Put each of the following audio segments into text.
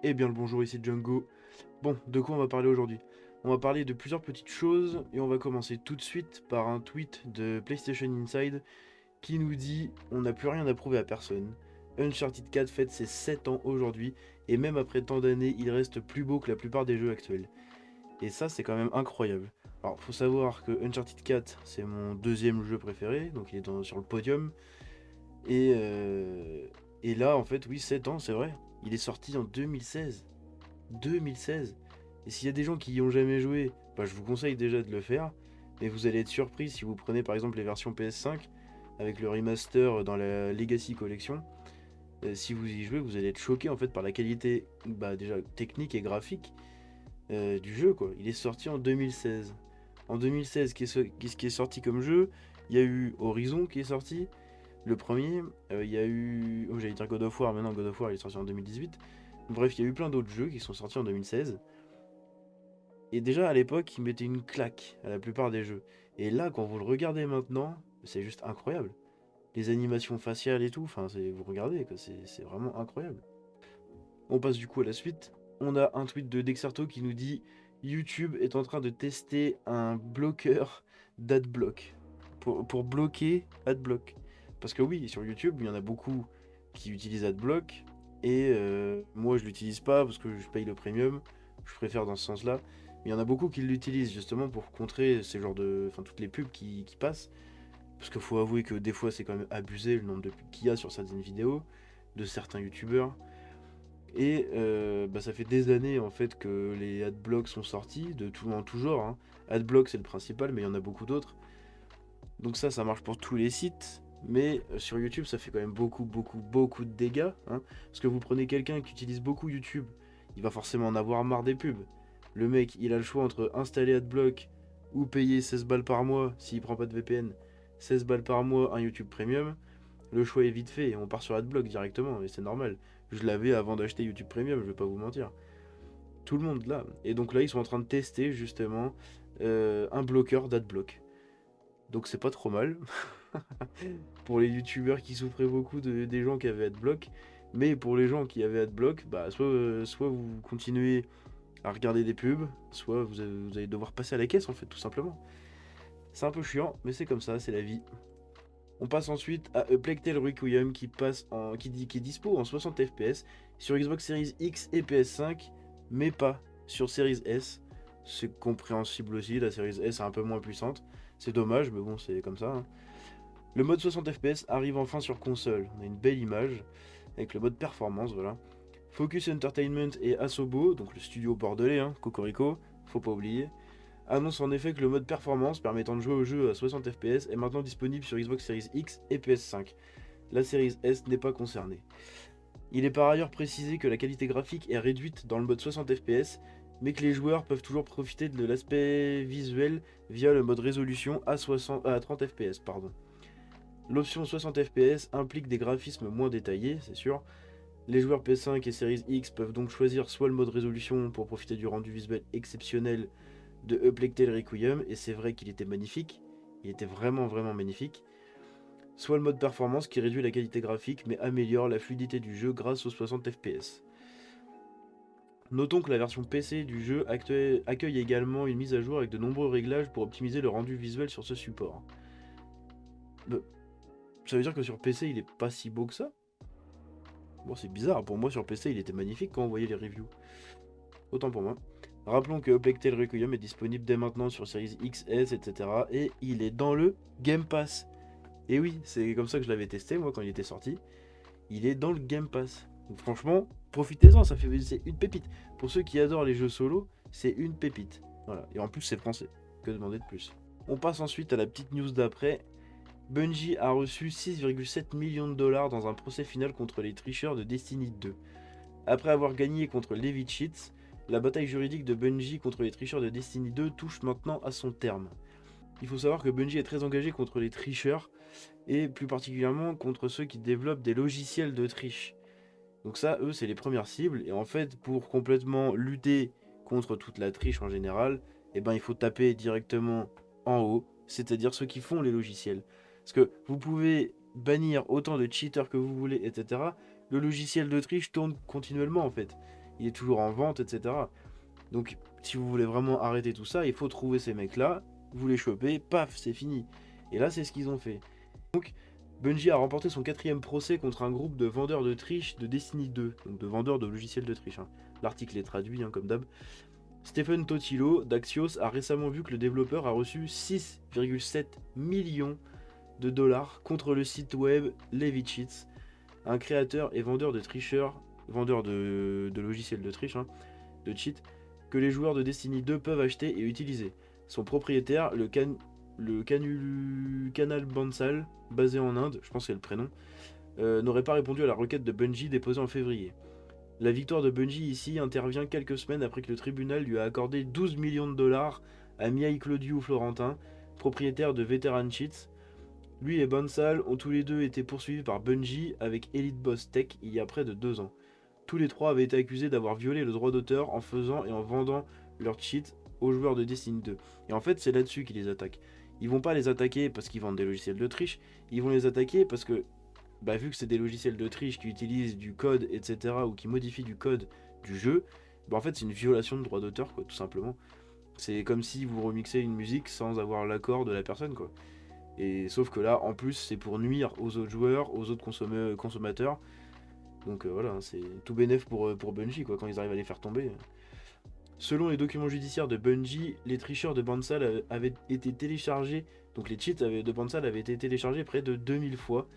Eh bien le bonjour, ici Django. Bon, de quoi on va parler aujourd'hui? On va parler de plusieurs petites choses et on va commencer tout de suite par un tweet de PlayStation Inside qui nous dit: on n'a plus rien à prouver à personne. Uncharted 4 fête ses 7 ans aujourd'hui et même après tant d'années, il reste plus beau que la plupart des jeux actuels. Et ça, c'est quand même incroyable. Alors, faut savoir que Uncharted 4, c'est mon deuxième jeu préféré, donc il est sur le podium. Et, euh, et là, en fait, oui, 7 ans, c'est vrai. Il est sorti en 2016. 2016. Et s'il y a des gens qui y ont jamais joué, bah, je vous conseille déjà de le faire. Mais vous allez être surpris si vous prenez par exemple les versions PS5 avec le remaster dans la Legacy Collection. Si vous y jouez, vous allez être choqué en fait par la qualité bah, déjà technique et graphique du jeu quoi. Il est sorti en 2016. En 2016, qu'est-ce qui est sorti comme jeu? Il y a eu Horizon qui est sorti, le premier. Il y a eu. Oh, j'allais dire God of War, maintenant God of War il est sorti en 2018. Bref, il y a eu plein d'autres jeux qui sont sortis en 2016. Et déjà à l'époque, ils mettaient une claque à la plupart des jeux. Et là, quand vous le regardez maintenant, c'est juste incroyable. Les animations faciales et tout, enfin, vous regardez, c'est vraiment incroyable. On passe du coup à la suite. On a un tweet de Dexerto qui nous dit: YouTube est en train de tester un bloqueur d'adblock. Pour bloquer adblock. Parce que oui, sur YouTube, il y en a beaucoup qui utilisent adblock. Et moi, je l'utilise pas parce que je paye le premium. Je préfère dans ce sens-là. Mais il y en a beaucoup qui l'utilisent justement pour contrer ces genres de. Enfin, toutes les pubs qui passent. Parce qu'il faut avouer que des fois, c'est quand même abusé le nombre de pubs qu'il y a sur certaines vidéos de certains youtubeurs. Et bah, ça fait des années en fait que les adblocks sont sortis, de tout en tout genre, hein. Adblock c'est le principal, mais il y en a beaucoup d'autres. Donc ça marche pour tous les sites. Mais sur YouTube, ça fait quand même beaucoup de dégâts, hein. Parce que vous prenez quelqu'un qui utilise beaucoup YouTube, il va forcément en avoir marre des pubs. Le mec, il a le choix entre installer Adblock ou payer 16 balles par mois s'il prend pas de VPN. 16 balles par mois, un YouTube Premium. Le choix est vite fait et on part sur Adblock directement, et c'est normal. Je l'avais avant d'acheter YouTube Premium, je vais pas vous mentir. Tout le monde là. Et donc là, ils sont en train de tester justement un bloqueur d'Adblock. Donc c'est pas trop mal pour les youtubeurs qui souffraient beaucoup des gens qui avaient Adblock. Mais pour les gens qui avaient Adblock, bah soit vous continuez à regarder des pubs, soit vous allez devoir passer à la caisse en fait, tout simplement. C'est un peu chiant, mais c'est comme ça, c'est la vie. On passe ensuite à A Plague Tale Requiem qui est dispo en 60 fps sur Xbox Series X et PS5, mais pas sur Series S. C'est compréhensible aussi, la Series S est un peu moins puissante. C'est dommage, mais bon, c'est comme ça, hein. Le mode 60 fps arrive enfin sur console. On a une belle image avec le mode performance, voilà. Focus Entertainment et Asobo, donc le studio bordelais, hein, Cocorico, faut pas oublier, annonce en effet que le mode performance permettant de jouer au jeu à 60 fps est maintenant disponible sur Xbox Series X et PS5. La Series S n'est pas concernée. Il est par ailleurs précisé que la qualité graphique est réduite dans le mode 60 fps, mais que les joueurs peuvent toujours profiter de l'aspect visuel via le mode résolution à 30 fps. L'option 60 fps implique des graphismes moins détaillés, c'est sûr. Les joueurs PS5 et Series X peuvent donc choisir soit le mode résolution pour profiter du rendu visuel exceptionnel de A Plague Tale Requiem, et c'est vrai qu'il était magnifique, il était vraiment magnifique, soit le mode performance qui réduit la qualité graphique mais améliore la fluidité du jeu grâce aux 60 fps. Notons que la version PC du jeu accueille également une mise à jour avec de nombreux réglages pour optimiser le rendu visuel sur ce support. Bah, ça veut dire que sur PC il est pas si beau que ça? Bon, c'est bizarre, pour moi sur PC il était magnifique quand on voyait les reviews. Autant pour moi. Rappelons que A Plague Tale Requiem est disponible dès maintenant sur Series XS, etc. Et il est dans le Game Pass. Et oui, c'est comme ça que je l'avais testé moi quand il était sorti. Il est dans le Game Pass. Donc franchement, profitez-en, c'est une pépite. Pour ceux qui adorent les jeux solo, c'est une pépite. Voilà. Et en plus c'est français. Que demander de plus? On passe ensuite à la petite news d'après. Bungie a reçu 6,7 millions de dollars dans un procès final contre les tricheurs de Destiny 2. Après avoir gagné contre Levi Cheats, la bataille juridique de Bungie contre les tricheurs de Destiny 2 touche maintenant à son terme. Il faut savoir que Bungie est très engagé contre les tricheurs, et plus particulièrement contre ceux qui développent des logiciels de triche. Donc ça, eux, c'est les premières cibles, et en fait, pour complètement lutter contre toute la triche en général, eh ben, il faut taper directement en haut, c'est-à-dire ceux qui font les logiciels. Parce que vous pouvez bannir autant de cheaters que vous voulez, etc. Le logiciel de triche tourne continuellement en fait. il est toujours en vente, etc. Donc si vous voulez vraiment arrêter tout ça, il faut trouver ces mecs-là, vous les chopez, paf, c'est fini. Et là, c'est ce qu'ils ont fait. Donc Bungie a remporté son 4e procès contre un groupe de vendeurs de triche de Destiny 2, donc de vendeurs de logiciels de triche. L'article est traduit, comme d'hab. Stephen Totilo d'Axios a récemment vu que le développeur a reçu 6,7 millions de dollars contre le site web LeviCheats, un créateur et vendeur de tricheurs, vendeur de logiciels de triche, de cheat, que les joueurs de Destiny 2 peuvent acheter et utiliser. Son propriétaire, Canal Bansal, basé en Inde, je pense que c'est le prénom, n'aurait pas répondu à la requête de Bungie déposée en février. La victoire de Bungie ici intervient quelques semaines après que le tribunal lui a accordé 12 millions de dollars à Mihai Claudiu Florentin, propriétaire de Veteran Cheats. Lui et Bansal ont tous les deux été poursuivis par Bungie avec Elite Boss Tech il y a près de 2 ans. Tous les trois avaient été accusés d'avoir violé le droit d'auteur en faisant et en vendant leurs cheats aux joueurs de Destiny 2. Et en fait, c'est là-dessus qu'ils les attaquent. Ils vont pas les attaquer parce qu'ils vendent des logiciels de triche, ils vont les attaquer parce que, vu que c'est des logiciels de triche qui utilisent du code, etc., ou qui modifient du code du jeu, en fait, c'est une violation de droit d'auteur, quoi, tout simplement. C'est comme si vous remixez une musique sans avoir l'accord de la personne, quoi. Et sauf que là, en plus, c'est pour nuire aux autres joueurs, aux autres consommateurs. Donc voilà, c'est tout bénef pour Bungie, quoi, quand ils arrivent à les faire tomber. Selon les documents judiciaires de Bungie, les tricheurs de Bansal avaient été téléchargés, donc les cheats de Bansal avaient été téléchargés près de 2000 fois.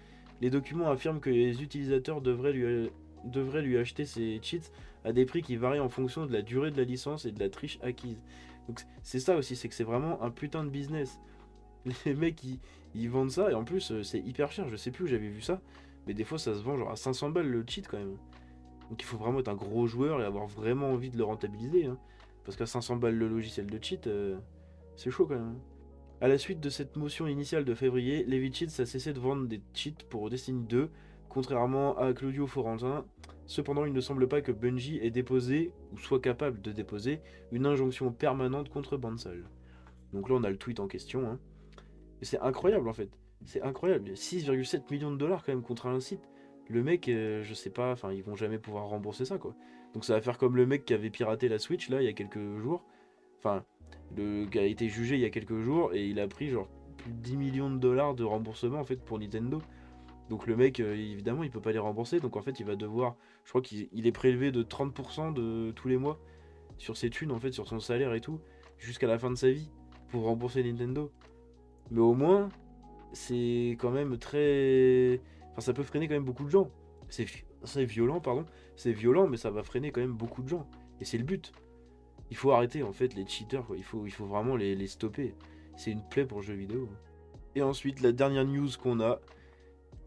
Les documents affirment que les utilisateurs devraient lui acheter ces cheats à des prix qui varient en fonction de la durée de la licence et de la triche acquise. Donc c'est ça aussi, c'est que c'est vraiment un putain de business. Les mecs ils vendent ça et en plus c'est hyper cher, je sais plus où j'avais vu ça, mais des fois ça se vend genre à 500 balles le cheat quand même. Donc il faut vraiment être un gros joueur et avoir vraiment envie de le rentabiliser. Parce qu'à 500 balles le logiciel de cheat, c'est chaud quand même. A la suite de cette motion initiale de février, LeviCheats a cessé de vendre des cheats pour Destiny 2, contrairement à Claudio Florentin. Cependant, il ne semble pas que Bungie ait déposé, ou soit capable de déposer, une injonction permanente contre Bansal. Donc là on a le tweet en question. Et c'est incroyable en fait. C'est incroyable. 6,7 millions de dollars quand même contre un site. Le mec, je sais pas, enfin ils vont jamais pouvoir rembourser ça quoi. Donc ça va faire comme le mec qui avait piraté la Switch là il y a quelques jours. Enfin, qui a été jugé il y a quelques jours et il a pris genre plus de 10 millions de dollars de remboursement en fait pour Nintendo. Donc le mec, évidemment, il peut pas les rembourser. Donc en fait, il va devoir, je crois qu'il est prélevé de 30% de tous les mois sur ses thunes en fait, sur son salaire et tout, jusqu'à la fin de sa vie pour rembourser Nintendo. Mais au moins, c'est quand même très... Enfin, ça peut freiner quand même beaucoup de gens. C'est violent, pardon. C'est violent, mais ça va freiner quand même beaucoup de gens. Et c'est le but. Il faut arrêter, en fait, les cheaters, quoi. Il faut vraiment les stopper. C'est une plaie pour le jeu vidéo. Et ensuite, la dernière news qu'on a,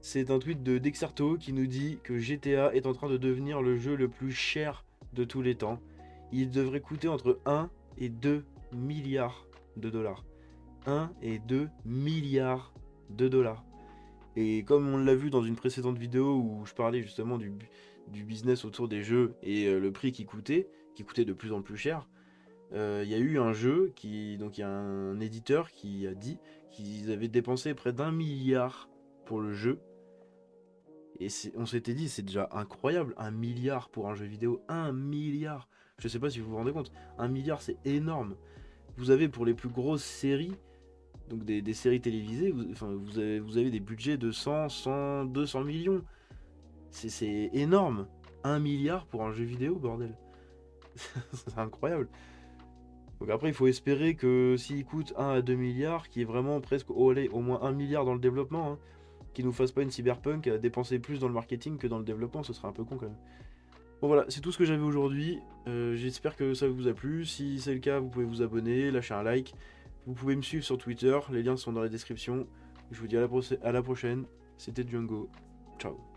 c'est un tweet de Dexerto qui nous dit que GTA est en train de devenir le jeu le plus cher de tous les temps. Il devrait coûter entre 1 et 2 milliards de dollars. 1 et 2 milliards de dollars. Et comme on l'a vu dans une précédente vidéo où je parlais justement du business autour des jeux et le prix qui coûtait de plus en plus cher, il y a eu un jeu donc il y a un éditeur qui a dit qu'ils avaient dépensé près d'1 milliard pour le jeu. Et on s'était dit, c'est déjà incroyable, 1 milliard pour un jeu vidéo, 1 milliard. Je sais pas si vous vous rendez compte, 1 milliard c'est énorme. Vous avez pour les plus grosses séries, donc des séries télévisées, vous avez des budgets de 100, 100, 200 millions. C'est énorme. 1 milliard pour un jeu vidéo, bordel. C'est incroyable. Donc après, il faut espérer que s'il coûte 1 à 2 milliards, qu'il y ait vraiment presque au moins 1 milliard dans le développement, qu'il nous fasse pas une cyberpunk à dépenser plus dans le marketing que dans le développement, ce serait un peu con quand même. Bon voilà, c'est tout ce que j'avais aujourd'hui. J'espère que ça vous a plu. Si c'est le cas, vous pouvez vous abonner, lâcher un like. Vous pouvez me suivre sur Twitter, les liens sont dans la description. Je vous dis à la prochaine, c'était Django. Ciao.